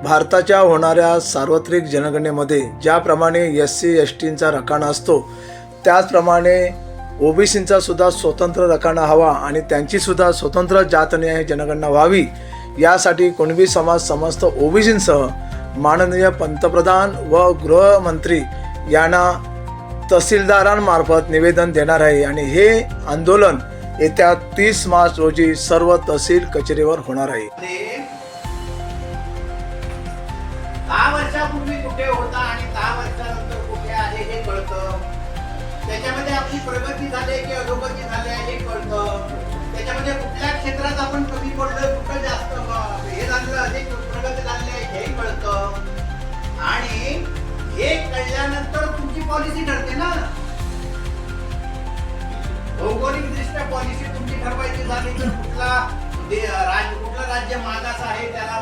भारताच्या होणाऱ्या सार्वत्रिक जनगणनेमध्ये ज्याप्रमाणे SC STंचा रकाना असतो त्याचप्रमाणे OBCंचा सुद्धा स्वतंत्र रकाना हवा आणि त्यांची सुद्धा स्वतंत्र जातनिहाय जनगणना व्हावी यासाठी कुणबी समाज समस्त OBCंसह माननीय पंतप्रधान व गृहमंत्री यांना तहसीलदारांमार्फत निवेदन देणार आहे आणि हे आंदोलन येत्या 30 मार्च रोजी सर्व तहसील कचेरीवर होणार आहे. 10 वर्षापूर्वी कुठे होता आणि 10 वर्षानंतर कुठे आहे हे कळतं. त्याच्यामध्ये आपली प्रगती झाली की अधोगती झाली आहे हे कळतं. त्याच्यामध्ये कुठल्या क्षेत्रात आपण कमी पडलोय, कुठं जास्त हे झालं, अधिक प्रगती झाली आहे हे कळतं. आणि हे कळल्यानंतर तुमची पॉलिसी ठरते ना. भौगोलिक दृष्ट्या पॉलिसी तुमची ठरवायची झाली तर कुठलं राज्य मागास आहे त्याला